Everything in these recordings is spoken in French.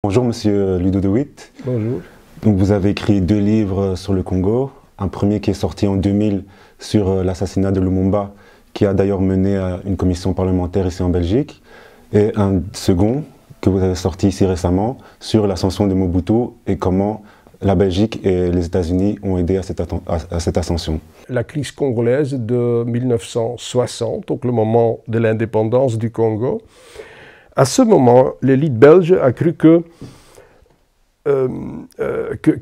Bonjour Monsieur Ludo de Witt. Bonjour. Donc vous avez écrit 2 livres sur le Congo. Un premier qui est sorti en 2000 sur l'assassinat de Lumumba, qui a d'ailleurs mené à une commission parlementaire ici en Belgique. Et un second que vous avez sorti ici récemment sur l'ascension de Mobutu et comment la Belgique et les États-Unis ont aidé à cette ascension. La crise congolaise de 1960, donc le moment de l'indépendance du Congo, à ce moment, l'élite belge a cru que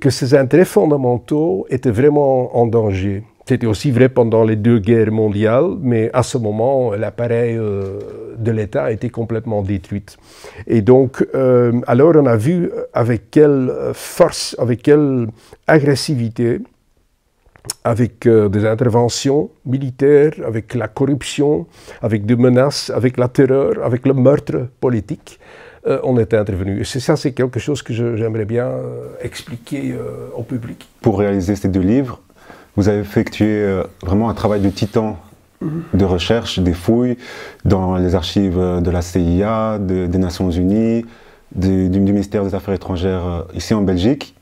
ses intérêts fondamentaux étaient vraiment en danger. C'était aussi vrai pendant les 2 guerres mondiales, mais à ce moment, l'appareil de l'État a été complètement détruit. Et donc, alors on a vu avec quelle force, avec quelle agressivité, avec des interventions militaires, avec la corruption, avec des menaces, avec la terreur, avec le meurtre politique, on est intervenu. Et c'est quelque chose que j'aimerais bien expliquer au public. Pour réaliser ces 2 livres, vous avez effectué vraiment un travail de titan de recherche, des fouilles dans les archives de la CIA, des Nations Unies, du ministère des Affaires étrangères ici en Belgique.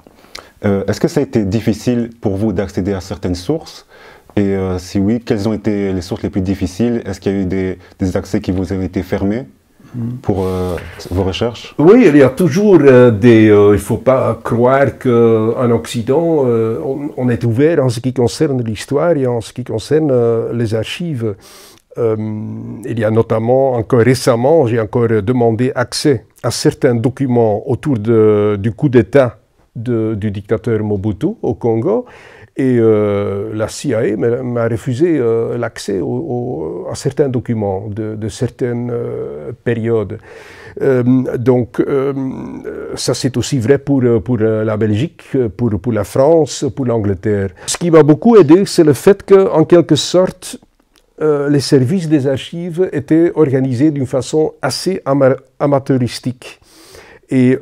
Est-ce que ça a été difficile pour vous d'accéder à certaines sources? Et si oui, quelles ont été les sources les plus difficiles? Est-ce qu'il y a eu des accès qui vous ont été fermés pour vos recherches? Oui, il y a toujours il ne faut pas croire qu'en Occident, on est ouvert en ce qui concerne l'histoire et en ce qui concerne les archives. Il y a notamment, encore récemment, j'ai encore demandé accès à certains documents autour du coup d'État du dictateur Mobutu au Congo, et la CIA m'a refusé l'accès à certains documents de certaines périodes. Donc ça c'est aussi vrai pour la Belgique, pour la France, pour l'Angleterre. Ce qui m'a beaucoup aidé, c'est le fait qu'en quelque sorte, les services des archives étaient organisés d'une façon assez amateuristique. Et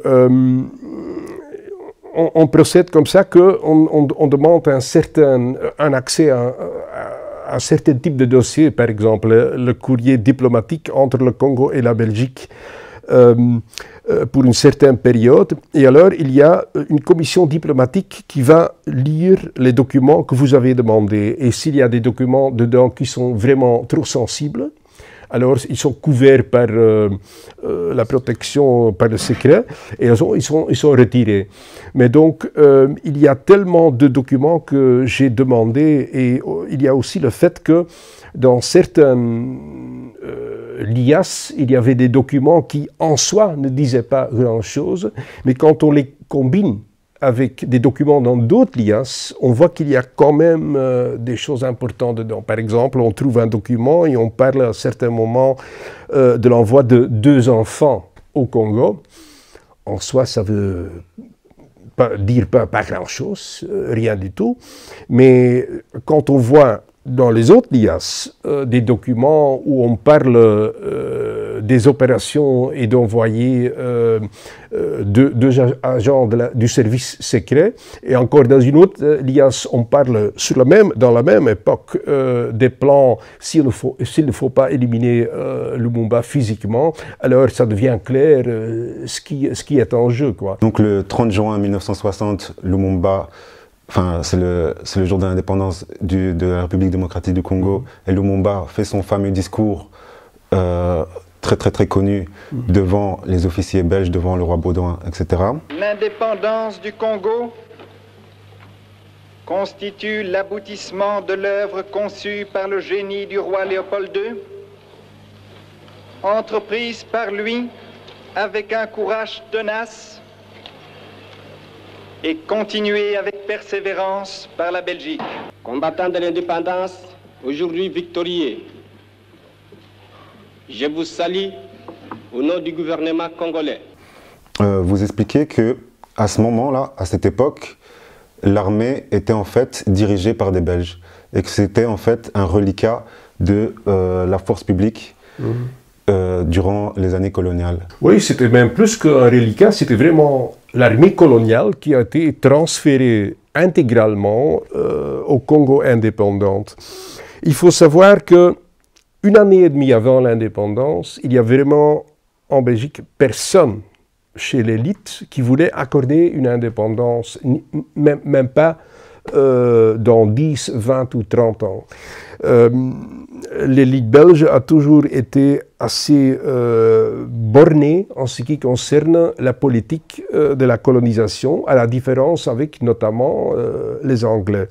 on procède comme ça qu'on demande un accès à un certain type de dossier, par exemple le courrier diplomatique entre le Congo et la Belgique pour une certaine période. Et alors il y a une commission diplomatique qui va lire les documents que vous avez demandés. Et s'il y a des documents dedans qui sont vraiment trop sensibles, alors ils sont couverts par la protection, par le secret, et ils sont retirés. Mais donc, il y a tellement de documents que j'ai demandé, et il y a aussi le fait que dans certaines liasses, il y avait des documents qui, en soi, ne disaient pas grand-chose, mais quand on les combine avec des documents dans d'autres liasses, on voit qu'il y a quand même des choses importantes dedans. Par exemple, on trouve un document et on parle à un certain moment de l'envoi de 2 enfants au Congo. En soi, ça veut dire pas grand-chose, rien du tout. Mais quand on voit dans les autres liasses des documents où on parle des opérations et d'envoyer 2 agents du service secret, et encore dans une autre liasse, on parle dans la même époque des plans, s'il ne faut pas éliminer Lumumba physiquement, alors ça devient clair ce qui est en jeu, quoi. Donc le 30 juin 1960, Lumumba, c'est le jour de l'indépendance de la République démocratique du Congo, et Lumumba fait son fameux discours très connu devant les officiers belges, devant le roi Baudouin, etc. L'indépendance du Congo constitue l'aboutissement de l'œuvre conçue par le génie du roi Léopold II, entreprise par lui avec un courage tenace et continuée avec persévérance par la Belgique. Combattant de l'indépendance, aujourd'hui victorieux, je vous salue au nom du gouvernement congolais. Vous expliquez que à ce moment-là, à cette époque, l'armée était en fait dirigée par des Belges et que c'était en fait un reliquat de la force publique durant les années coloniales. Oui, c'était même plus qu'un reliquat, c'était vraiment l'armée coloniale qui a été transférée intégralement au Congo indépendant. Il faut savoir que 1 année et demie avant l'indépendance, il y a vraiment en Belgique personne chez l'élite qui voulait accorder une indépendance, même pas dans 10, 20 ou 30 ans. L'élite belge a toujours été assez bornée en ce qui concerne la politique de la colonisation, à la différence avec notamment les Anglais.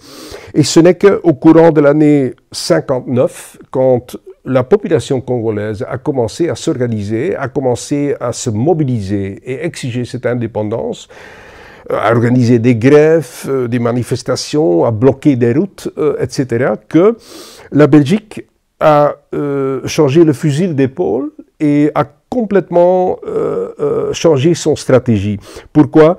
Et ce n'est qu'au courant de l'année 59, quand la population congolaise a commencé à s'organiser, a commencé à se mobiliser et exiger cette indépendance, à organiser des grèves, des manifestations, à bloquer des routes, etc., que la Belgique a changé le fusil d'épaule et a complètement changé son stratégie. Pourquoi ?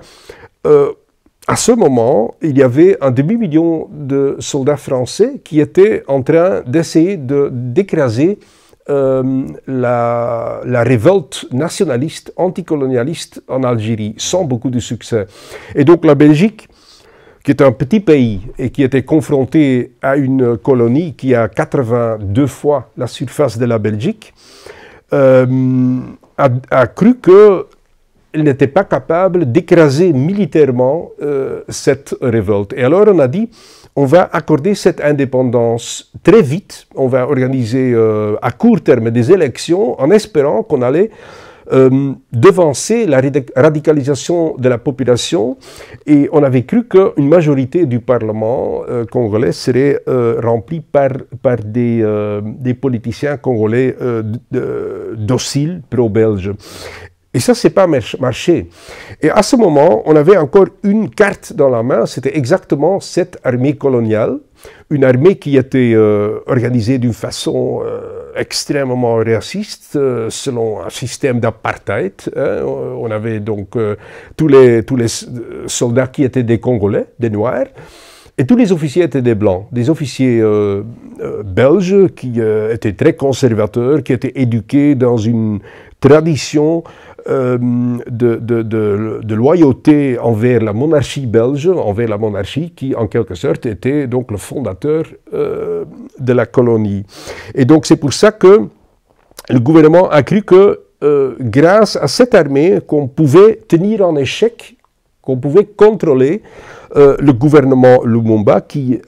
À ce moment, il y avait un demi-million de soldats français qui étaient en train d'essayer d'écraser la révolte nationaliste, anticolonialiste en Algérie, sans beaucoup de succès. Et donc la Belgique, qui est un petit pays et qui était confronté à une colonie qui a 82 fois la surface de la Belgique, a cru qu'elle n'était pas capable d'écraser militairement cette révolte. Et alors on a dit, on va accorder cette indépendance très vite, on va organiser à court terme des élections en espérant qu'on allait devancer la radicalisation de la population, et on avait cru qu'une majorité du Parlement congolais serait remplie par des politiciens congolais dociles, pro-belges. Et ça, c'est pas marché. Et à ce moment, on avait encore une carte dans la main, c'était exactement cette armée coloniale, une armée qui était organisée d'une façon extrêmement raciste, selon un système d'apartheid. Hein. On avait donc tous les soldats qui étaient des Congolais, des Noirs, et tous les officiers étaient des Blancs, des officiers belges qui étaient très conservateurs, qui étaient éduqués dans une tradition de loyauté envers la monarchie belge, envers la monarchie qui, en quelque sorte, était donc le fondateur de la colonie. Et donc, c'est pour ça que le gouvernement a cru que, grâce à cette armée, qu'on pouvait tenir en échec, qu'on pouvait contrôler le gouvernement Lumumba qui,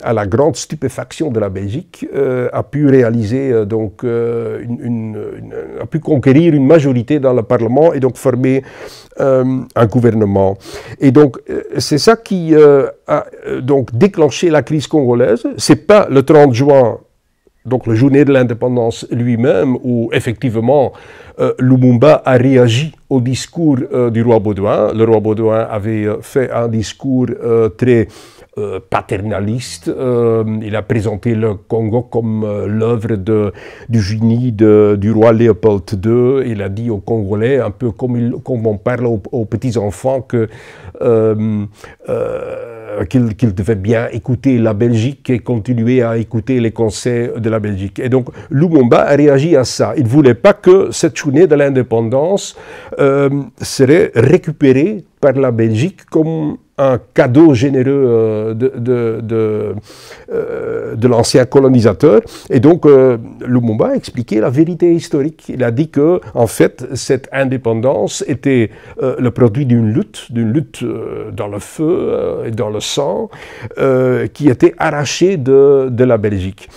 à la grande stupéfaction de la Belgique, a pu réaliser, a pu conquérir une majorité dans le Parlement et donc former un gouvernement. Et donc, c'est ça qui a donc déclenché la crise congolaise. C'est pas le 30 juin, donc la journée de l'indépendance lui-même, où effectivement Lumumba a réagi au discours du roi Baudouin. Le roi Baudouin avait fait un discours très paternaliste. Il a présenté le Congo comme l'œuvre du génie du roi Léopold II. Il a dit aux Congolais, un peu comme on parle aux petits-enfants, qu'ils devaient bien écouter la Belgique et continuer à écouter les conseils de la Belgique. Et donc Lumumba a réagi à ça. Il ne voulait pas que cette journée de l'indépendance serait récupérée par la Belgique comme un cadeau généreux de l'ancien colonisateur. Et donc, Lumumba a expliqué la vérité historique. Il a dit que, en fait, cette indépendance était le produit d'une lutte dans le feu et dans le sang, qui était arrachée de la Belgique.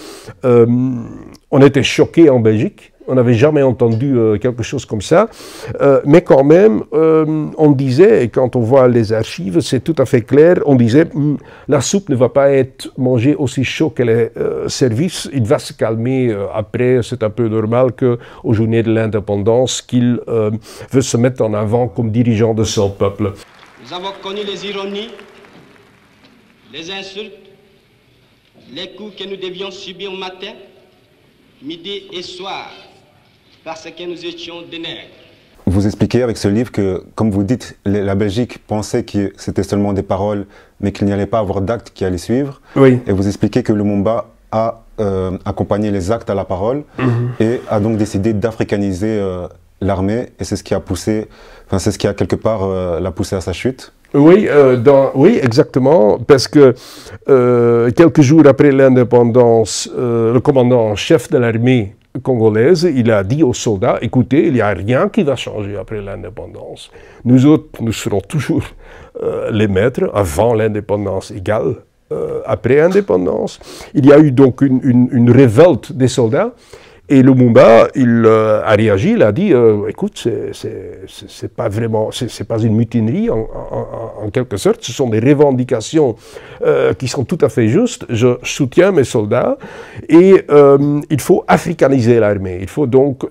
On était choqués en Belgique. On n'avait jamais entendu quelque chose comme ça, mais quand même, on disait, et quand on voit les archives, c'est tout à fait clair, on disait, la soupe ne va pas être mangée aussi chaud qu'elle est servie, il va se calmer après, c'est un peu normal qu'aux journées de l'indépendance, qu'il veut se mettre en avant comme dirigeant de son peuple. Nous avons connu les ironies, les insultes, les coups que nous devions subir matin, midi et soir, parce que nous étions des nègres. Vous expliquez avec ce livre que, comme vous dites, la Belgique pensait que c'était seulement des paroles, mais qu'il n'y allait pas avoir d'actes qui allaient suivre. Oui. Et vous expliquez que Lumumba a accompagné les actes à la parole et a donc décidé d'africaniser l'armée. Et c'est ce qui a poussé, enfin c'est ce qui a quelque part l'a poussé à sa chute. Oui, oui, exactement, parce que quelques jours après l'indépendance, le commandant en chef de l'armée congolaise, il a dit aux soldats, écoutez, il n'y a rien qui va changer après l'indépendance. Nous autres, nous serons toujours les maîtres, avant l'indépendance égale après l'indépendance. Il y a eu donc une révolte des soldats. Et Lumumba, il a réagi, il a dit, écoute, c'est pas vraiment, c'est pas une mutinerie en quelque sorte, ce sont des revendications qui sont tout à fait justes. Je soutiens mes soldats et il faut africaniser l'armée. Il faut donc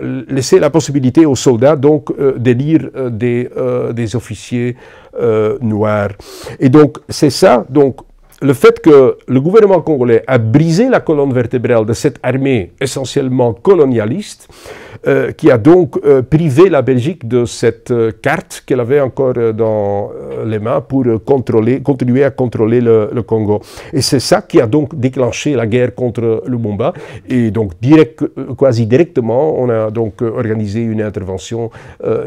laisser la possibilité aux soldats donc d'élire des officiers noirs. Et donc c'est ça, donc. Le fait que le gouvernement congolais a brisé la colonne vertébrale de cette armée essentiellement colonialiste, qui a donc privé la Belgique de cette carte qu'elle avait encore dans les mains pour continuer à contrôler le Congo. Et c'est ça qui a donc déclenché la guerre contre Lumumba. Et donc quasi directement, on a donc organisé une intervention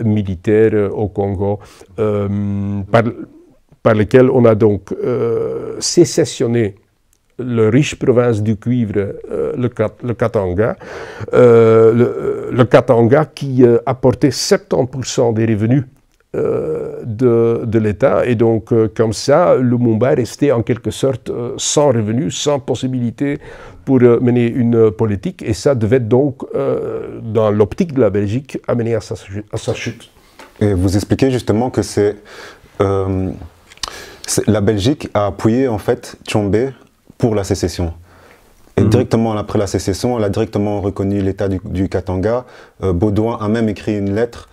militaire au Congo par lequel on a donc sécessionné la riche province du cuivre, le Katanga. Le Katanga qui apportait 70% des revenus de l'État. Et donc, comme ça, Lumumba restait en quelque sorte sans revenus, sans possibilité pour mener une politique. Et ça devait donc, dans l'optique de la Belgique, amener à sa chute. Et vous expliquez justement que la Belgique a appuyé en fait Tshombe pour la sécession. Et directement après la sécession, elle a directement reconnu l'État du Katanga. Baudouin a même écrit une lettre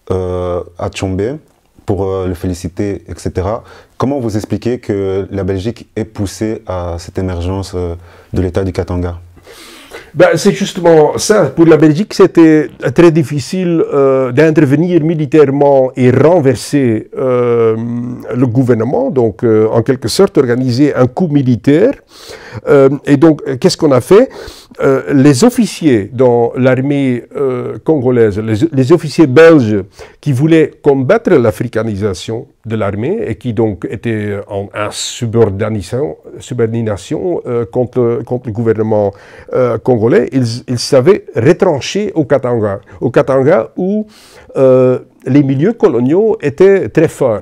à Tshombe pour le féliciter, etc. Comment vous expliquez que la Belgique ait poussé à cette émergence de l'État du Katanga? C'est justement ça. Pour la Belgique, c'était très difficile d'intervenir militairement et renverser le gouvernement, donc en quelque sorte organiser un coup militaire. Et donc, qu'est-ce qu'on a fait? Les officiers dans l'armée congolaise, les officiers belges qui voulaient combattre l'africanisation de l'armée et qui donc étaient en subordination contre le gouvernement congolais, ils savaient retrancher au Katanga où les milieux coloniaux étaient très forts,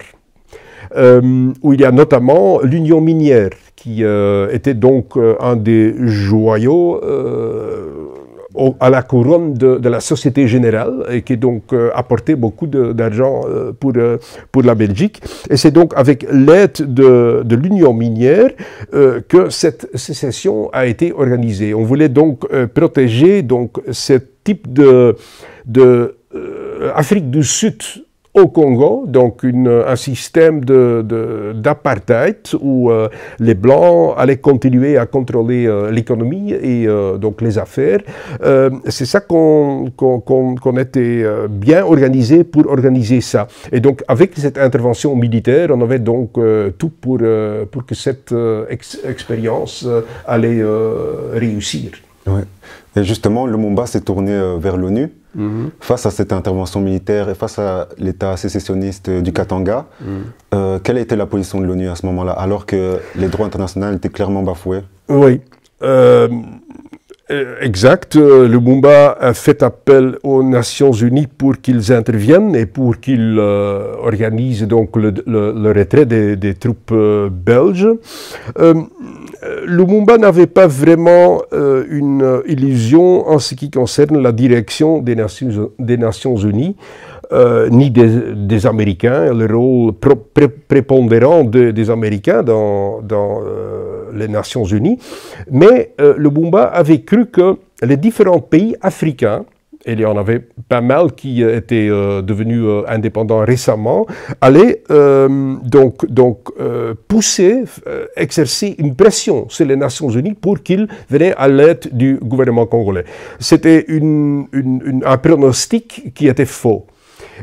où il y a notamment l'Union minière, qui était donc un des joyaux à la couronne de la Société Générale et qui donc apportait beaucoup d'argent pour la Belgique. Et c'est donc avec l'aide de l'Union minière que cette sécession a été organisée. On voulait donc protéger donc, ce type de Afrique du Sud au Congo, donc un système d'apartheid où les Blancs allaient continuer à contrôler l'économie et donc les affaires. C'est ça qu'on était bien organisé pour organiser ça. Et donc avec cette intervention militaire, on avait donc tout pour que cette expérience allait réussir. Ouais. Et justement, Lumumba s'est tourné vers l'ONU. Face à cette intervention militaire et face à l'État sécessionniste du Katanga. Quelle a été la position de l'ONU à ce moment-là, alors que les droits internationaux étaient clairement bafoués? Oui, exact. Lumumba a fait appel aux Nations Unies pour qu'ils interviennent et pour qu'ils organisent donc le retrait des troupes belges. Lumumba n'avait pas vraiment une illusion en ce qui concerne la direction des Nations Unies, ni des Américains, le rôle prépondérant des Américains dans les Nations Unies. Mais Lumumba avait cru que les différents pays africains, et il y en avait pas mal qui étaient devenus indépendants récemment, allaient donc pousser, exercer une pression sur les Nations Unies pour qu'ils venaient à l'aide du gouvernement congolais. C'était un pronostic qui était faux.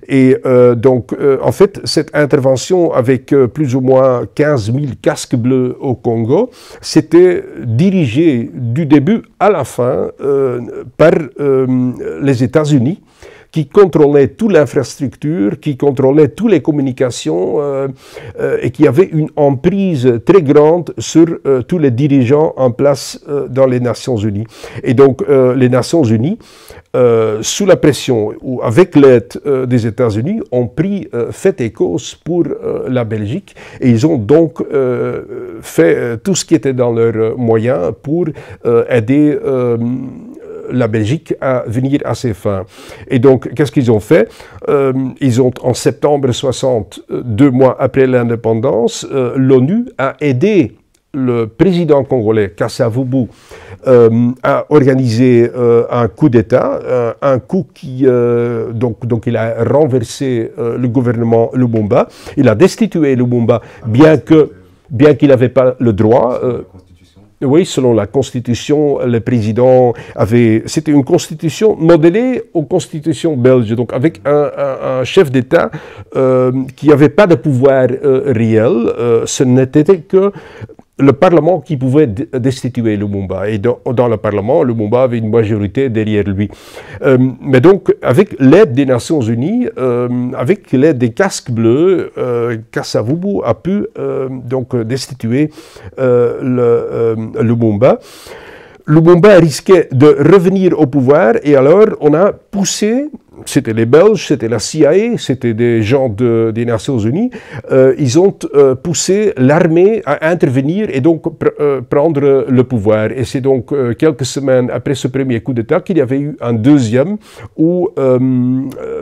Et en fait, cette intervention avec plus ou moins 15 000 casques bleus au Congo, c'était dirigé du début à la fin par les États-Unis, qui contrôlait toute l'infrastructure, qui contrôlait toutes les communications et qui avait une emprise très grande sur tous les dirigeants en place dans les Nations Unies. Et donc les Nations Unies, sous la pression ou avec l'aide des États-Unis, ont pris fait et cause pour la Belgique et ils ont donc fait tout ce qui était dans leurs moyens pour aider la Belgique à venir à ses fins. Et donc, qu'est-ce qu'ils ont fait? Ils ont, en septembre 60, 2 mois après l'indépendance, l'ONU a aidé le président congolais, Kasavubu, a organisé un coup d'État, un coup qui, donc il a renversé le gouvernement Lumumba, il a destitué Lumumba, bien qu'il n'avait pas le droit. Oui, selon la Constitution, le président avait... C'était une constitution modélée aux constitutions belges, donc avec un chef d'État qui n'avait pas de pouvoir réel. Ce n'était que le Parlement qui pouvait destituer Lumumba. Et dans le Parlement, Lumumba avait une majorité derrière lui. Mais donc, avec l'aide des Nations Unies, avec l'aide des casques bleus, Kasavubu a pu donc destituer Lumumba. Lumumba risquait de revenir au pouvoir et alors on a poussé, c'était les Belges, c'était la CIA, c'était des gens des Nations Unies, ils ont poussé l'armée à intervenir et donc prendre le pouvoir. Et c'est donc quelques semaines après ce premier coup d'État qu'il y avait eu un deuxième où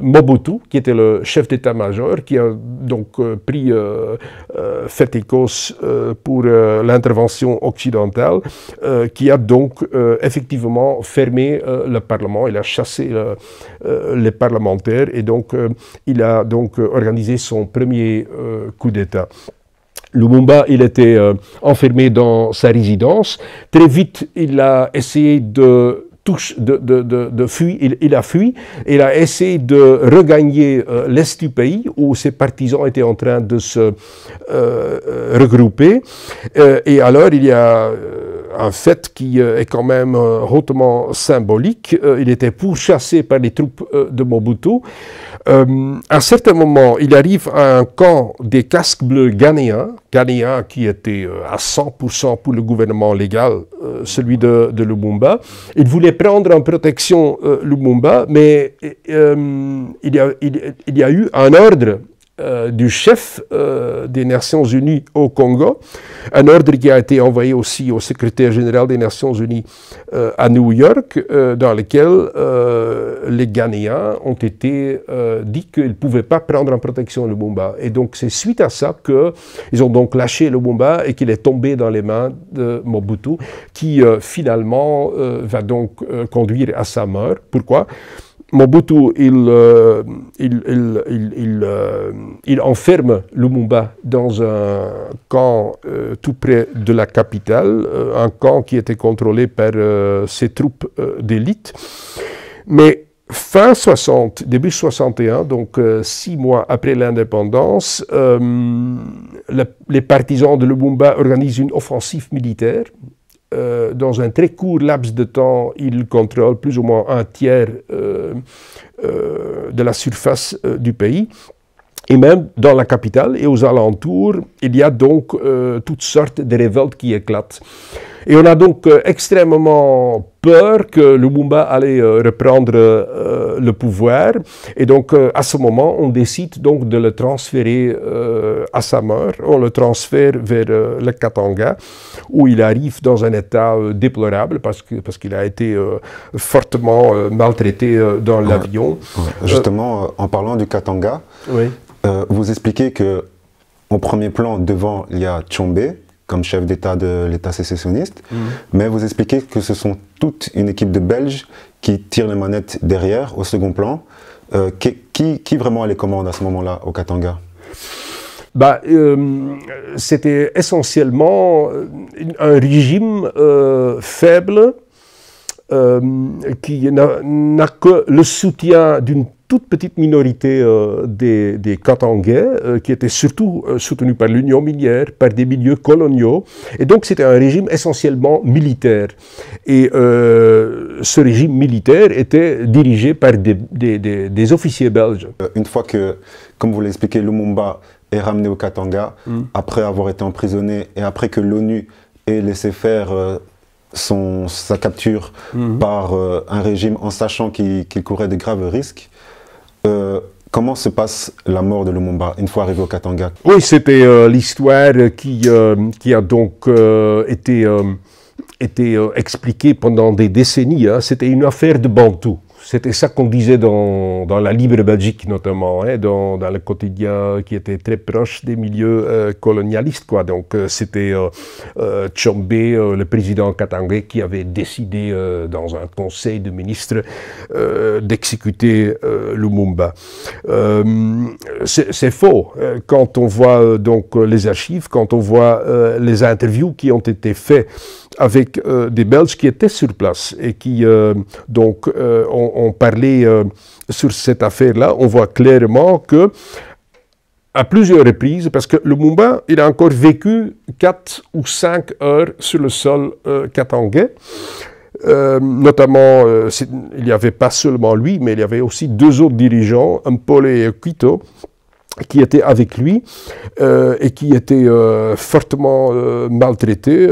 Mobutu, qui était le chef d'état-major, qui a donc pris fait et cause pour l'intervention occidentale, qui a donc effectivement fermé le Parlement, il a chassé les parlementaires et donc il a donc organisé son premier coup d'État. Lumumba, il était enfermé dans sa résidence. Très vite, il a essayé de fuir, il a fui, il a essayé de regagner l'est du pays où ses partisans étaient en train de se regrouper. Et alors, il y a un fait qui est quand même hautement symbolique. Il était pourchassé par les troupes de Mobutu. À un certain moment, il arrive à un camp des casques bleus ghanéens qui était à 100% pour le gouvernement légal, celui de Lumumba. Il voulait prendre en protection Lumumba, mais il y a eu un ordre du chef des Nations Unies au Congo, un ordre qui a été envoyé aussi au secrétaire général des Nations Unies à New York, dans lequel les Ghanéens ont été dit qu'ils ne pouvaient pas prendre en protection Lumumba. Et donc c'est suite à ça qu'ils ont donc lâché Lumumba et qu'il est tombé dans les mains de Mobutu, qui finalement va donc conduire à sa mort. Pourquoi ? Mobutu, il enferme Lumumba dans un camp tout près de la capitale, un camp qui était contrôlé par ses troupes d'élite. Mais fin 60, début 61, donc 6 mois après l'indépendance, les partisans de Lumumba organisent une offensive militaire. Dans un très court laps de temps, il contrôle plus ou moins un tiers de la surface du pays. Et même dans la capitale et aux alentours, il y a donc toutes sortes de révoltes qui éclatent. Et on a donc extrêmement peur que Lumumba allait reprendre le pouvoir. Et donc, à ce moment, on décide donc de le transférer à sa mort. On le transfère vers le Katanga, où il arrive dans un état déplorable parce qu'il a été fortement maltraité dans l'avion. Justement, en parlant du Katanga, oui. Vous expliquez qu'en premier plan, devant, il y a Tshombe, comme chef d'État de l'État sécessionniste, mais vous expliquez que ce sont toute une équipe de Belges qui tirent les manettes derrière, au second plan. Qui vraiment a les commandes à ce moment-là, au Katanga ? C'était essentiellement un régime faible qui n'a que le soutien d'une toute petite minorité des Katangais qui était surtout soutenue par l'Union minière, par des milieux coloniaux. Et donc c'était un régime essentiellement militaire. Et ce régime militaire était dirigé par des officiers belges. Une fois que, comme vous l'expliquez, Lumumba est ramené au Katanga, après avoir été emprisonné et après que l'ONU ait laissé faire sa capture par un régime en sachant qu'il courait de graves risques, comment se passe la mort de Lumumba une fois arrivé au Katanga? Oui, c'était l'histoire qui a donc été expliquée pendant des décennies. Hein. C'était une affaire de Bantous. C'était ça qu'on disait dans la Libre Belgique notamment, hein, dans le quotidien qui était très proche des milieux colonialistes, quoi. Donc c'était Tshombe, le président katangais, qui avait décidé dans un conseil de ministres d'exécuter Lumumba. C'est faux. Quand on voit donc les archives, quand on voit les interviews qui ont été faites avec des Belges qui étaient sur place et qui donc ont parlé sur cette affaire-là, on voit clairement que à plusieurs reprises, parce que Lumumba, il a encore vécu 4 ou 5 heures sur le sol katangais. Notamment, il n'y avait pas seulement lui, mais il y avait aussi 2 autres dirigeants, Mpole et Quito, qui étaient avec lui et qui étaient fortement maltraités,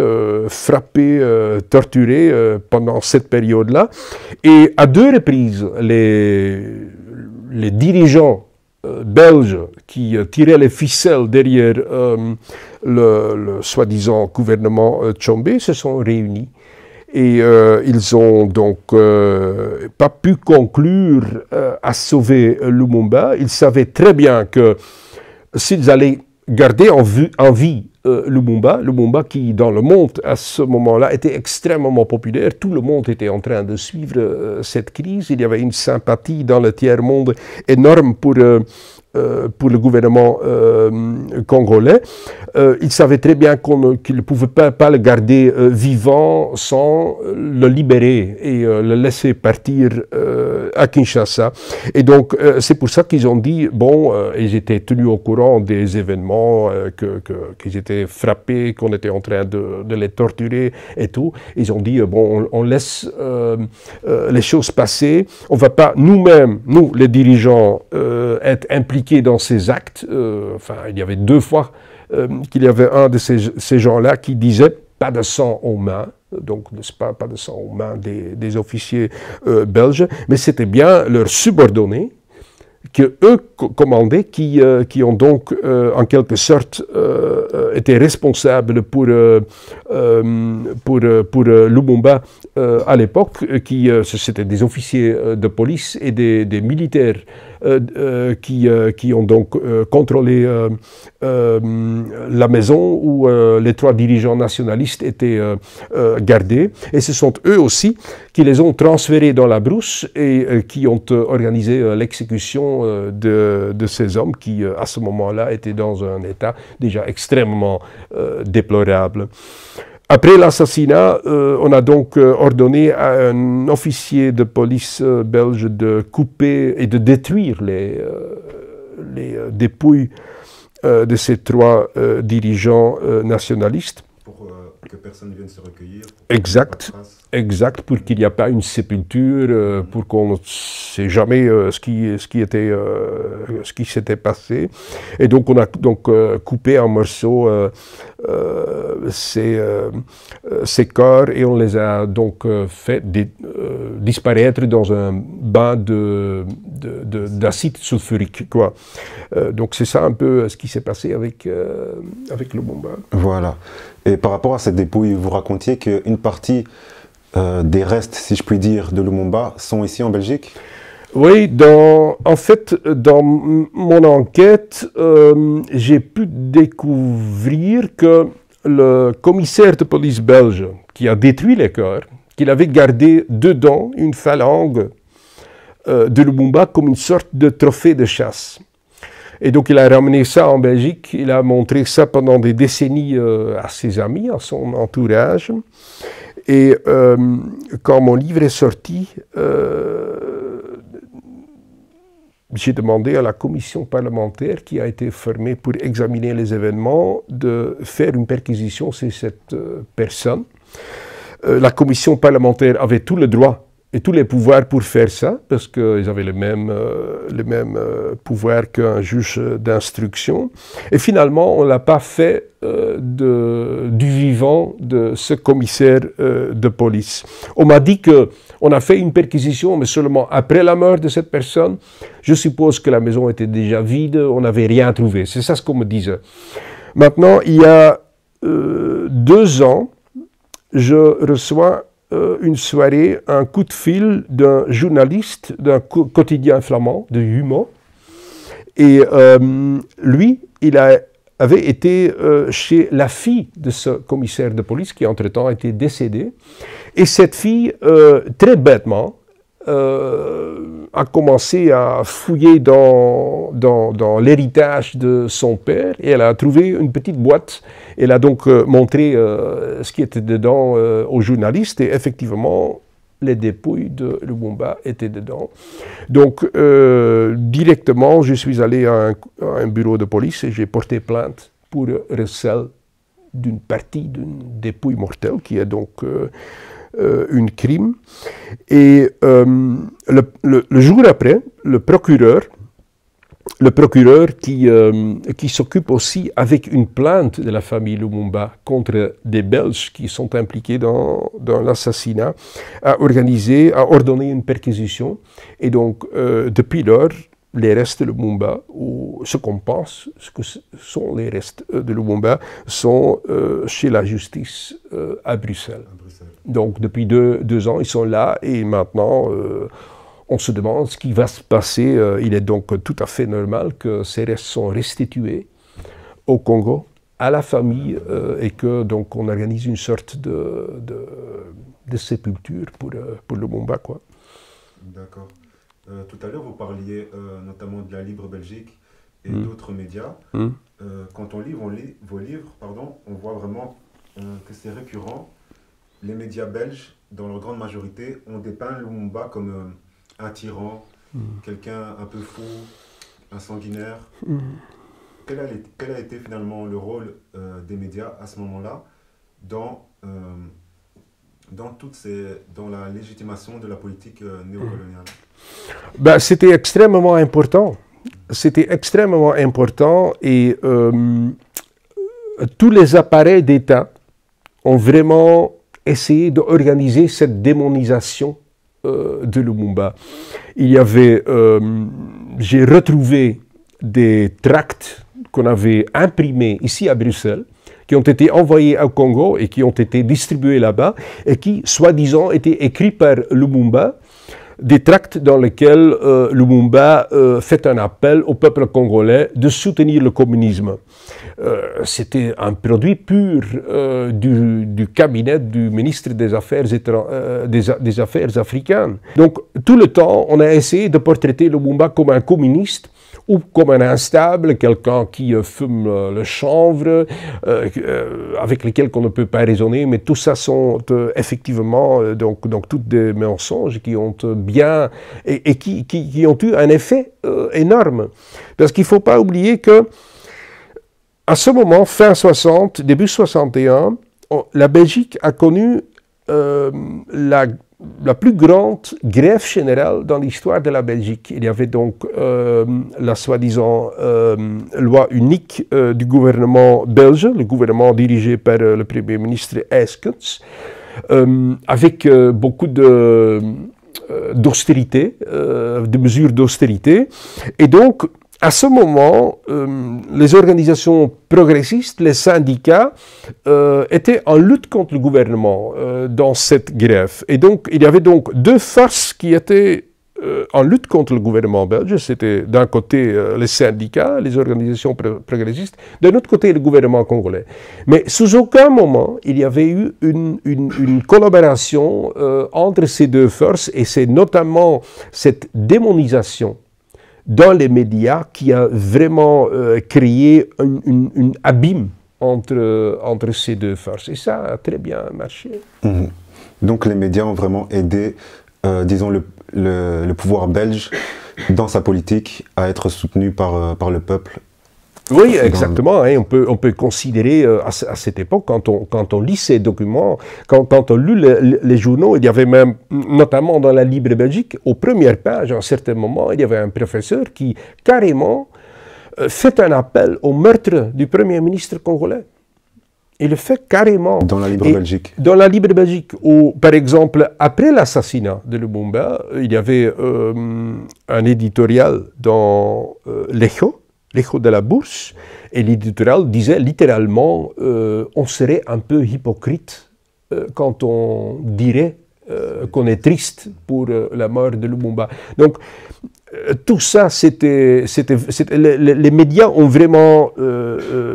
frappés, torturés pendant cette période-là. Et à 2 reprises, les dirigeants belges qui tiraient les ficelles derrière le soi-disant gouvernement Tshombe se sont réunis. Et ils ont donc pas pu conclure à sauver Lumumba. Ils savaient très bien que s'ils allaient garder en vie Lumumba qui dans le monde à ce moment-là était extrêmement populaire, tout le monde était en train de suivre cette crise, il y avait une sympathie dans le tiers-monde énorme pour le gouvernement congolais. Il savait très bien qu'il ne pouvait pas le garder vivant sans le libérer et le laisser partir à Kinshasa. Et donc, c'est pour ça qu'ils ont dit, bon, ils étaient tenus au courant des événements, qu'ils étaient frappés, qu'on était en train de les torturer et tout. Ils ont dit, bon, on laisse les choses passer. On ne va pas nous-mêmes, nous, les dirigeants, être impliqués dans ces actes. Enfin, il y avait 2 fois qu'il y avait un de ces gens-là qui disait « pas de sang aux mains ». Donc, n'est-ce pas, pas de sang aux mains des officiers belges, mais c'était bien leurs subordonnés que eux commandaient, qui ont donc en quelque sorte été responsables pour Lumumba à l'époque, c'était des officiers de police et des militaires qui ont donc contrôlé la maison où les 3 dirigeants nationalistes étaient gardés. Et ce sont eux aussi qui les ont transférés dans la brousse et qui ont organisé l'exécution de ces hommes qui, à ce moment-là, étaient dans un état déjà extrêmement déplorable. Après l'assassinat, on a donc ordonné à un officier de police belge de couper et de détruire les dépouilles de ces 3 dirigeants nationalistes. Pour que personne ne vienne se recueillir. Exact, pour qu'il n'y ait pas une sépulture, pour qu'on ne sait jamais ce qui s'était passé. Et donc on a donc coupé en morceaux ces corps et on les a donc fait disparaître dans un bain d'acide sulfurique, quoi. Donc c'est ça un peu ce qui s'est passé avec Lumumba. Voilà. Et par rapport à cette dépouille, vous racontiez qu'une partie des restes, si je puis dire, de Lumumba sont ici en Belgique? Oui, en fait, dans mon enquête, j'ai pu découvrir que le commissaire de police belge qui a détruit les corps, qu'il avait gardé dedans une phalange de Lumumba comme une sorte de trophée de chasse. Et donc il a ramené ça en Belgique, il a montré ça pendant des décennies à ses amis, à son entourage. Et quand mon livre est sorti, j'ai demandé à la commission parlementaire qui a été formée pour examiner les événements de faire une perquisition sur cette personne. La commission parlementaire avait tout le droit et tous les pouvoirs pour faire ça, parce qu'ils avaient les mêmes pouvoirs qu'un juge d'instruction. Et finalement, on ne l'a pas fait du vivant de ce commissaire de police. On m'a dit qu'on a fait une perquisition, mais seulement après la mort de cette personne. Je suppose que la maison était déjà vide, on n'avait rien trouvé. C'est ça ce qu'on me disait. Maintenant, il y a 2 ans, je reçois une soirée, un coup de fil d'un journaliste d'un quotidien flamand, de Humo. Et lui, il avait été chez la fille de ce commissaire de police qui, entre-temps, a été décédée. Et cette fille, très bêtement, a commencé à fouiller dans l'héritage de son père et elle a trouvé une petite boîte. Elle a donc montré ce qui était dedans aux journalistes et effectivement, les dépouilles de Lumumba étaient dedans. Donc, directement, je suis allé à un bureau de police et j'ai porté plainte pour recel d'une partie d'une dépouille mortelle qui est donc un crime. Et le jour après, le procureur qui s'occupe aussi avec une plainte de la famille Lumumba contre des Belges qui sont impliqués dans l'assassinat, a ordonné une perquisition. Et donc, depuis lors, les restes de Lumumba, ou ce qu'on pense que sont les restes de Lumumba, sont chez la justice à Bruxelles. Donc, depuis 2 ans, ils sont là et maintenant, on se demande ce qui va se passer. Il est donc tout à fait normal que ces restes sont restitués au Congo, à la famille, et que donc on organise une sorte de sépulture pour Lumumba, quoi. D'accord. Tout à l'heure, vous parliez notamment de la Libre Belgique et d'autres médias. Quand on lit vos livres, on voit vraiment que c'est récurrent. Les médias belges, dans leur grande majorité, ont dépeint Lumumba comme un tyran, quelqu'un un peu fou, un sanguinaire. Quel a été finalement le rôle des médias à ce moment-là dans la légitimation de la politique néocoloniale? Ben, c'était extrêmement important. C'était extrêmement important et tous les appareils d'État ont vraiment essayé d'organiser cette démonisation de Lumumba. Il y avait, j'ai retrouvé des tracts qu'on avait imprimés ici à Bruxelles, qui ont été envoyés au Congo et qui ont été distribués là-bas, et qui, soi-disant, étaient écrits par Lumumba, des tracts dans lesquels Lumumba fait un appel au peuple congolais de soutenir le communisme. C'était un produit pur du cabinet du ministre des Affaires africaines. Donc, tout le temps, on a essayé de portraiter Lumumba comme un communiste ou comme un instable, quelqu'un qui fume le chanvre, avec lequel on ne peut pas raisonner, mais tout ça sont effectivement donc tous des mensonges qui ont bien et qui ont eu un effet énorme. Parce qu'il ne faut pas oublier que à ce moment, fin 60, début 61, la Belgique a connu la plus grande grève générale dans l'histoire de la Belgique. Il y avait donc la soi-disant loi unique du gouvernement belge, le gouvernement dirigé par le Premier ministre Eyskens, avec beaucoup d'austérité, de mesures d'austérité. Et donc, à ce moment, les organisations progressistes, les syndicats, étaient en lutte contre le gouvernement dans cette grève. Et donc, il y avait donc 2 forces qui étaient en lutte contre le gouvernement belge. C'était d'un côté les syndicats, les organisations progressistes, d'un autre côté le gouvernement congolais. Mais sous aucun moment, il y avait eu une collaboration entre ces 2 forces, et c'est notamment cette démonisation dans les médias qui a vraiment créé un abîme entre ces 2 forces. Et ça a très bien marché. Donc les médias ont vraiment aidé, disons, le pouvoir belge dans sa politique à être soutenu par le peuple. Oui, exactement. Hein, on peut considérer à cette époque, quand on lit ces documents, quand on lit les journaux, il y avait même, notamment dans la Libre Belgique, aux premières pages, à un certain moment, il y avait un professeur qui carrément fait un appel au meurtre du Premier ministre congolais. Il le fait carrément. Dans la Libre Belgique. Dans la Libre Belgique, où, par exemple, après l'assassinat de Lumumba, il y avait un éditorial dans l'Echo de la Bourse, et l'éditorial disait littéralement on serait un peu hypocrite quand on dirait qu'on est triste pour la mort de Lumumba. Donc, tout ça, les médias ont vraiment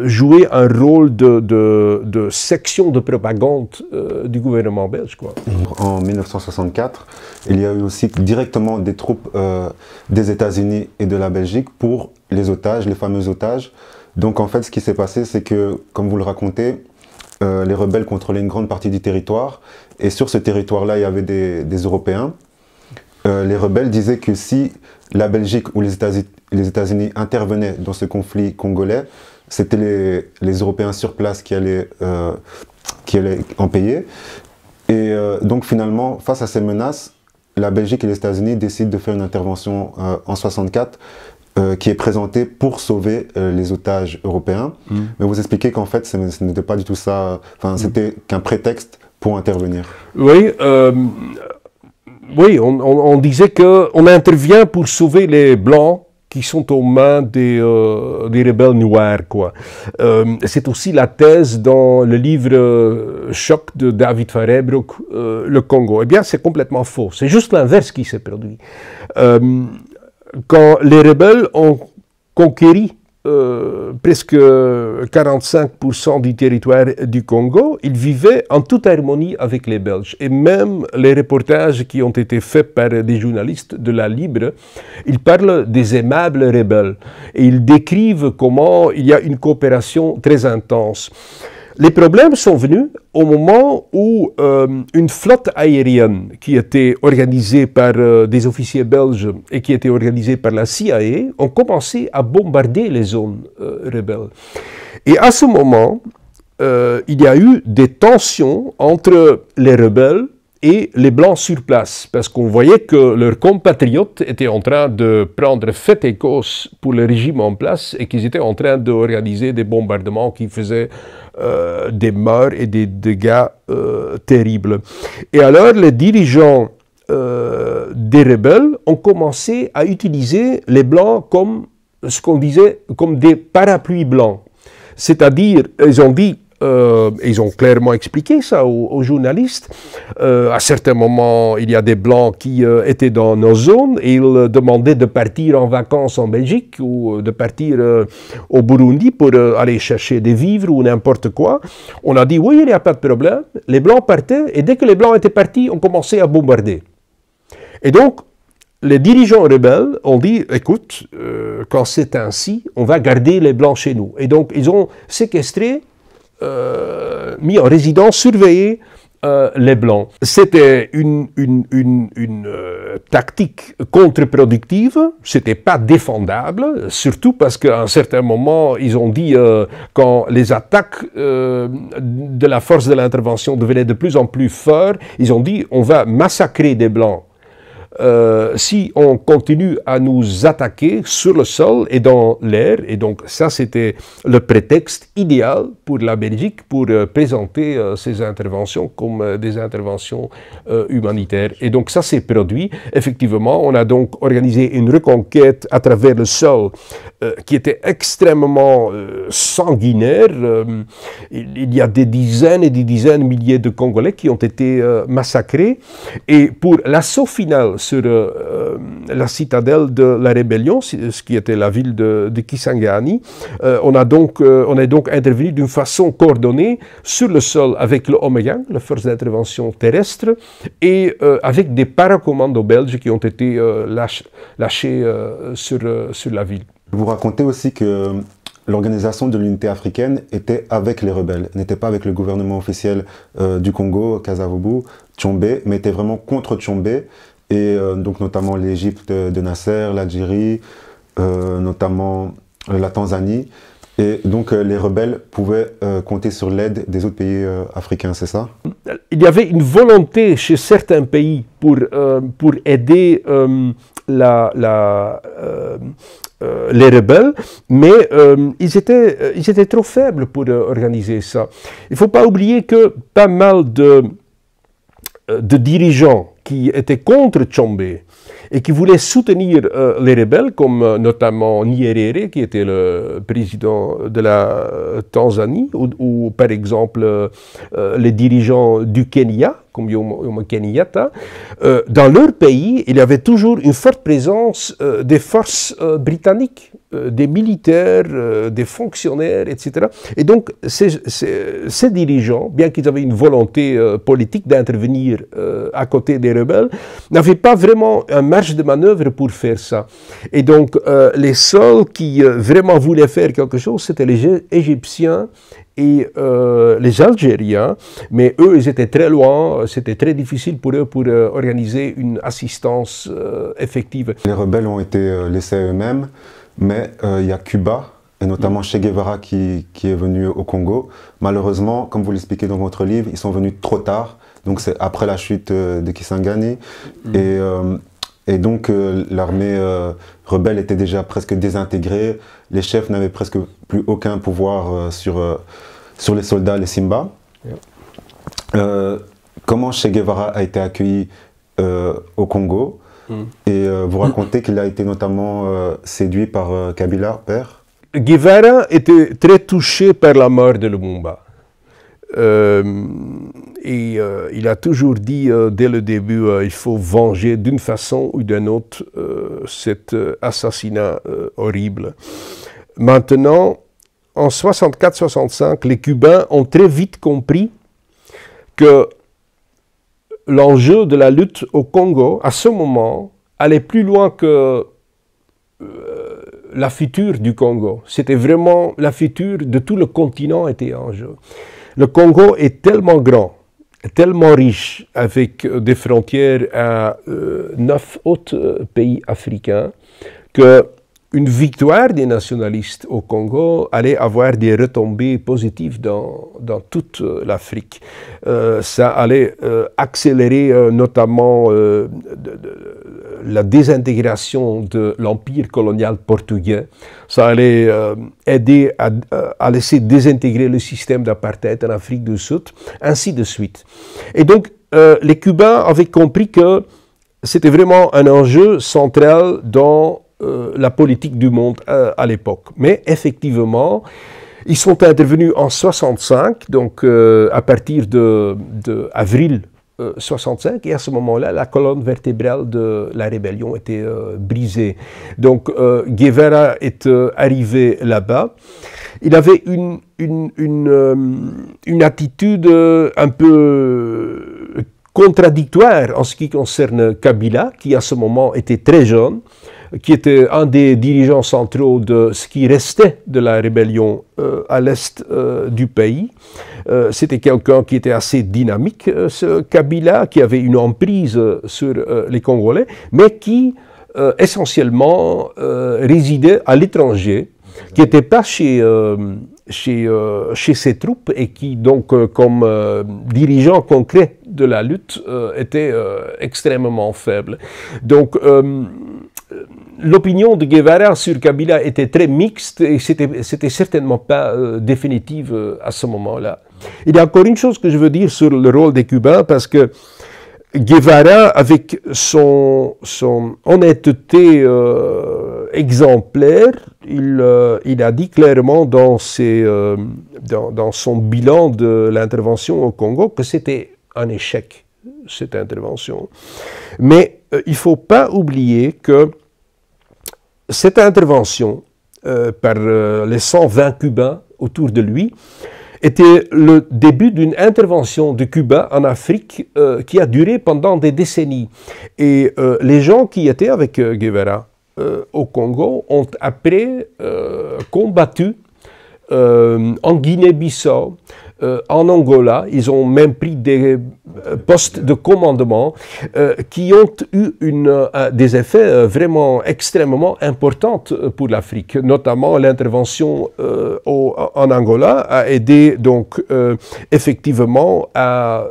joué un rôle de section de propagande du gouvernement belge, quoi. En 1964, il y a eu aussi directement des troupes des États-Unis et de la Belgique pour les otages, les fameux otages. Donc en fait, ce qui s'est passé, c'est que, comme vous le racontez, les rebelles contrôlaient une grande partie du territoire, et sur ce territoire-là, il y avait des Européens. Les rebelles disaient que si la Belgique ou les États-Unis intervenaient dans ce conflit congolais, c'était les Européens sur place qui allaient en payer. Et donc finalement, face à ces menaces, la Belgique et les États-Unis décident de faire une intervention en 64 qui est présentée pour sauver les otages européens. Mais vous expliquez qu'en fait, ce n'était pas du tout ça, c'était qu'un prétexte pour intervenir. Oui, oui, on disait qu'on intervient pour sauver les Blancs qui sont aux mains des rebelles noirs, quoi. C'est aussi la thèse dans le livre Choc de David Van Rijbroek, Le Congo. Eh bien, c'est complètement faux. C'est juste l'inverse qui s'est produit. Quand les rebelles ont conquéri presque 45% du territoire du Congo, ils vivaient en toute harmonie avec les Belges. Et même les reportages qui ont été faits par des journalistes de la Libre, ils parlent des aimables rebelles. Et ils décrivent comment il y a une coopération très intense. Les problèmes sont venus au moment où une flotte aérienne qui était organisée par des officiers belges et qui était organisée par la CIA ont commencé à bombarder les zones rebelles. Et à ce moment, il y a eu des tensions entre les rebelles et les Blancs sur place, parce qu'on voyait que leurs compatriotes étaient en train de prendre fait et cause pour le régime en place et qu'ils étaient en train d'organiser des bombardements qui faisaient des morts et des dégâts terribles. Et alors les dirigeants des rebelles ont commencé à utiliser les Blancs comme ce qu'on disait comme des parapluies blancs. C'est-à-dire, ils ont dit, ils ont clairement expliqué ça aux journalistes. À certains moments, il y a des Blancs qui étaient dans nos zones et ils demandaient de partir en vacances en Belgique ou de partir au Burundi pour aller chercher des vivres ou n'importe quoi. On a dit oui, il n'y a pas de problème. Les Blancs partaient et dès que les Blancs étaient partis, on commençait à bombarder. Et donc, les dirigeants rebelles ont dit, écoute, quand c'est ainsi, on va garder les Blancs chez nous. Et donc, ils ont séquestré, mis en résidence, surveillé les Blancs. C'était une tactique contre-productive, c'était pas défendable, surtout parce qu'à un certain moment, ils ont dit, quand les attaques de la force de l'intervention devenaient de plus en plus fortes, ils ont dit, on va massacrer des Blancs. Si on continue à nous attaquer sur le sol et dans l'air, et donc ça c'était le prétexte idéal pour la Belgique pour présenter ces interventions comme des interventions humanitaires. Et donc ça s'est produit. Effectivement, on a donc organisé une reconquête à travers le sol qui était extrêmement sanguinaire. Il y a des dizaines et des dizaines de milliers de Congolais qui ont été massacrés. Et pour l'assaut final sur la citadelle de la rébellion, ce qui était la ville de Kisangani, on est donc intervenu d'une façon coordonnée sur le sol avec le Omegang, la force d'intervention terrestre, et avec des paracommandos belges qui ont été lâchés sur la ville. Vous racontez aussi que l'organisation de l'unité africaine était avec les rebelles, n'était pas avec le gouvernement officiel du Congo, Kasavubu, Tshombe, mais était vraiment contre Tshombe. et donc notamment l'Égypte de Nasser, l'Algérie, notamment la Tanzanie. Et donc les rebelles pouvaient compter sur l'aide des autres pays africains, c'est ça? Il y avait une volonté chez certains pays pour aider les rebelles, mais ils étaient trop faibles pour organiser ça. Il ne faut pas oublier que pas mal de dirigeants qui étaient contre Tshombe et qui voulaient soutenir les rebelles, comme notamment Nyerere, qui était le président de la Tanzanie, ou par exemple les dirigeants du Kenya, comme Jomo Kenyatta, dans leur pays, il y avait toujours une forte présence des forces britanniques, des militaires, des fonctionnaires, etc. Et donc, ces dirigeants, bien qu'ils avaient une volonté politique d'intervenir à côté des rebelles, n'avaient pas vraiment un marge de manœuvre pour faire ça. Et donc, les seuls qui vraiment voulaient faire quelque chose, c'était les Égyptiens et les Algériens, mais eux, ils étaient très loin, c'était très difficile pour eux pour organiser une assistance effective. Les rebelles ont été laissés à eux-mêmes, mais il y a Cuba, et notamment Che Guevara qui est venu au Congo. Malheureusement, comme vous l'expliquez dans votre livre, ils sont venus trop tard, donc c'est après la chute de Kisangani, et donc l'armée rebelle était déjà presque désintégrée, les chefs n'avaient presque plus aucun pouvoir sur les soldats, les Simba. Comment Che Guevara a été accueilli au Congo? Et vous racontez qu'il a été notamment séduit par Kabila, père. Guevara était très touché par la mort de Lumumba. Il a toujours dit dès le début il faut venger d'une façon ou d'une autre cet assassinat horrible. Maintenant, en 64-65, les Cubains ont très vite compris que l'enjeu de la lutte au Congo, à ce moment, allait plus loin que la future du Congo. C'était vraiment la future de tout le continent était en jeu. Le Congo est tellement grand, tellement riche, avec des frontières à 9 autres pays africains, qu'une victoire des nationalistes au Congo allait avoir des retombées positives dans toute l'Afrique. Ça allait accélérer notamment la désintégration de l'empire colonial portugais. Ça allait aider à laisser désintégrer le système d'apartheid en Afrique du Sud, ainsi de suite. Et donc, les Cubains avaient compris que c'était vraiment un enjeu central dans la politique du monde à l'époque. Mais effectivement, ils sont intervenus en 65, donc à partir de avril 65, et à ce moment-là, la colonne vertébrale de la rébellion était brisée. Donc Guevara est arrivé là-bas. Il avait une attitude un peu contradictoire en ce qui concerne Kabila, qui à ce moment était très jeune, qui était un des dirigeants centraux de ce qui restait de la rébellion à l'est du pays. C'était quelqu'un qui était assez dynamique, ce Kabila, qui avait une emprise sur les Congolais, mais qui essentiellement résidait à l'étranger, qui n'était pas chez ses troupes et qui, donc, comme dirigeant concret de la lutte, était extrêmement faible. Donc, l'opinion de Guevara sur Kabila était très mixte et c'était certainement pas définitive à ce moment-là. Il y a encore une chose que je veux dire sur le rôle des Cubains, parce que Guevara, avec son honnêteté exemplaire, il a dit clairement dans son bilan de l'intervention au Congo que c'était un échec, cette intervention. Mais il ne faut pas oublier que cette intervention par les 120 Cubains autour de lui était le début d'une intervention de Cuba en Afrique qui a duré pendant des décennies. Et les gens qui étaient avec Guevara au Congo ont après combattu en Guinée-Bissau, en Angola. Ils ont même pris des postes de commandement qui ont eu des effets vraiment extrêmement importants pour l'Afrique. Notamment l'intervention en Angola a aidé donc effectivement à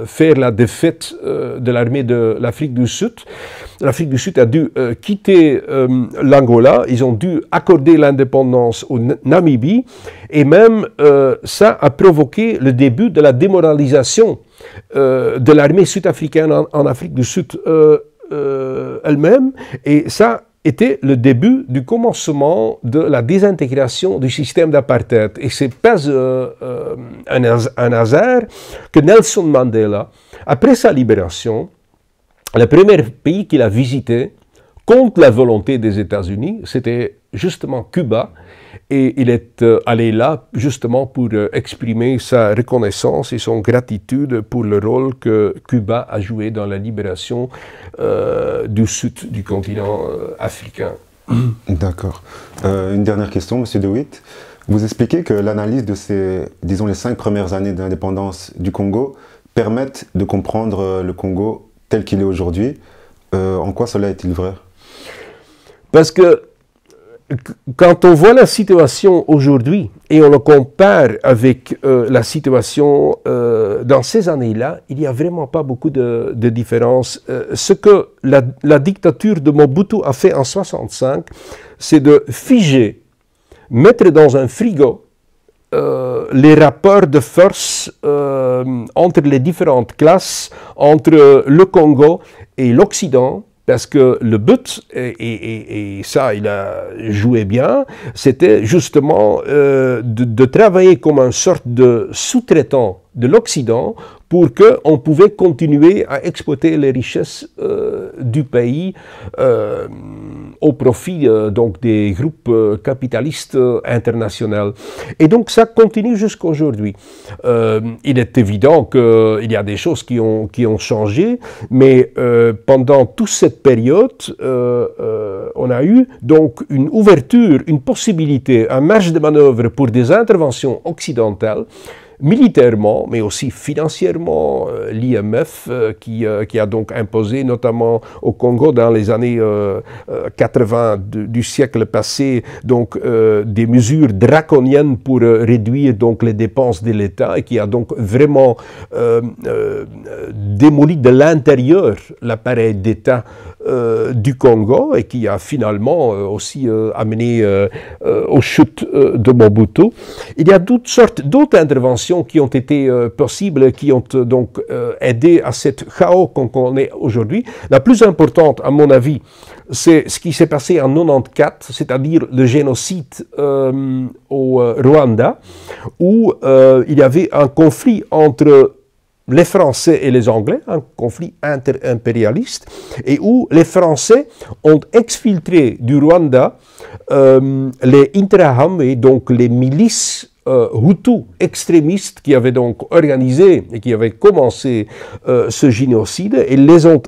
faire la défaite de l'armée de l'Afrique du Sud. L'Afrique du Sud a dû quitter l'Angola, ils ont dû accorder l'indépendance au Namibie, et même ça a provoqué le début de la démoralisation de l'armée sud-africaine en Afrique du Sud elle-même, et ça était le début du commencement de la désintégration du système d'apartheid. Et c'est pas un hasard que Nelson Mandela, après sa libération, le premier pays qu'il a visité contre la volonté des États-Unis, c'était justement Cuba. Et il est allé là justement pour exprimer sa reconnaissance et son gratitude pour le rôle que Cuba a joué dans la libération du sud du continent africain. D'accord. Une dernière question, M. De Witt. Vous expliquez que l'analyse de ces, disons, les 5 premières années d'indépendance du Congo permettent de comprendre le Congo tel qu'il est aujourd'hui. En quoi cela est-il vrai? Parce que quand on voit la situation aujourd'hui et on le compare avec la situation dans ces années-là, il n'y a vraiment pas beaucoup de différence. Ce que la dictature de Mobutu a fait en 1965, c'est de figer, mettre dans un frigo les rapports de force entre les différentes classes, entre le Congo et l'Occident. Parce que le but, et ça il a joué bien, c'était justement de travailler comme une sorte de sous-traitant de l'Occident pour qu'on pouvait continuer à exploiter les richesses du pays au profit donc des groupes capitalistes internationaux. Et donc ça continue jusqu'à aujourd'hui. Il est évident qu'il y a des choses qui ont changé, mais pendant toute cette période, on a eu donc une ouverture, une possibilité, un marge de manœuvre pour des interventions occidentales, militairement, mais aussi financièrement, l'IMF qui a donc imposé, notamment au Congo dans les années 80 du siècle passé, donc des mesures draconiennes pour réduire donc les dépenses de l'État et qui a donc vraiment démoli de l'intérieur l'appareil d'État du Congo et qui a finalement aussi amené aux chutes de Mobutu. Il y a toutes sortes d'autres interventions qui ont été possibles, qui ont donc aidé à cette chaos qu'on connaît aujourd'hui. La plus importante, à mon avis, c'est ce qui s'est passé en 1994, c'est-à-dire le génocide au Rwanda, où il y avait un conflit entre les Français et les Anglais, un conflit inter-impérialiste, et où les Français ont exfiltré du Rwanda les Interahamwe, donc les milices Hutus extrémistes qui avaient donc organisé et qui avaient commencé ce génocide et les ont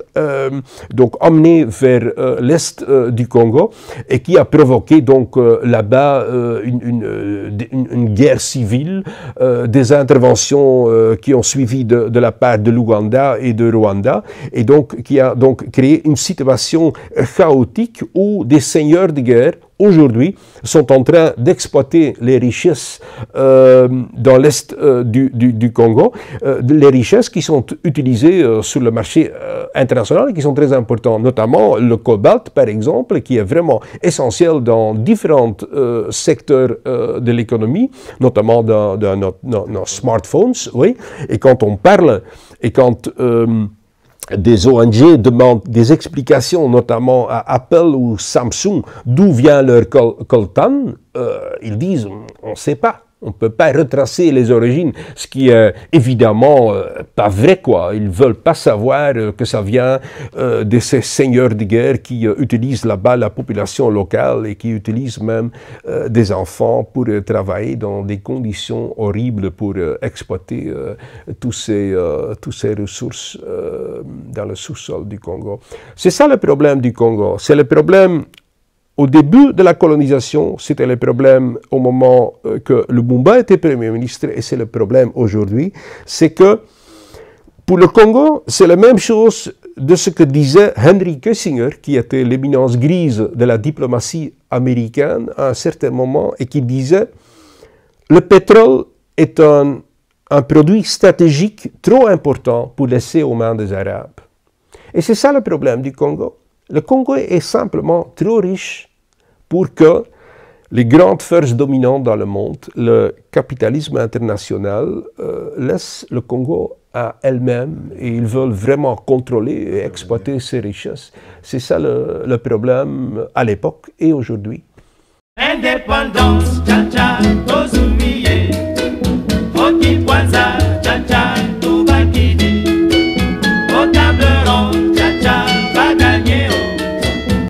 donc emmenés vers l'est du Congo et qui a provoqué donc là-bas une guerre civile, des interventions qui ont suivi de la part de l'Ouganda et de Rwanda et donc qui a donc créé une situation chaotique où des seigneurs de guerre aujourd'hui sont en train d'exploiter les richesses dans l'est du Congo, les richesses qui sont utilisées sur le marché international et qui sont très importantes, notamment le cobalt par exemple, qui est vraiment essentiel dans différents secteurs de l'économie, notamment dans nos smartphones, oui, et quand on parle, et quand des ONG demandent des explications, notamment à Apple ou Samsung, d'où vient leur coltan, ils disent on ne sait pas. On ne peut pas retracer les origines, ce qui est évidemment pas vrai, quoi. Ils ne veulent pas savoir que ça vient de ces seigneurs de guerre qui utilisent là-bas la population locale et qui utilisent même des enfants pour travailler dans des conditions horribles pour exploiter tous ces ressources dans le sous-sol du Congo. C'est ça le problème du Congo. C'est le problème. Au début de la colonisation, c'était le problème au moment que Lumumba était Premier ministre, et c'est le problème aujourd'hui, c'est que Pour le Congo, c'est la même chose de ce que disait Henry Kissinger, qui était l'éminence grise de la diplomatie américaine à un certain moment, et qui disait « Le pétrole est un produit stratégique trop important pour laisser aux mains des Arabes. » Et c'est ça le problème du Congo. Le Congo est simplement trop riche pour que les grandes forces dominantes dans le monde, le capitalisme international, laissent le Congo à elle-même et ils veulent vraiment contrôler et exploiter ses richesses. C'est ça le problème à l'époque et aujourd'hui. Indépendance, tcha tcha,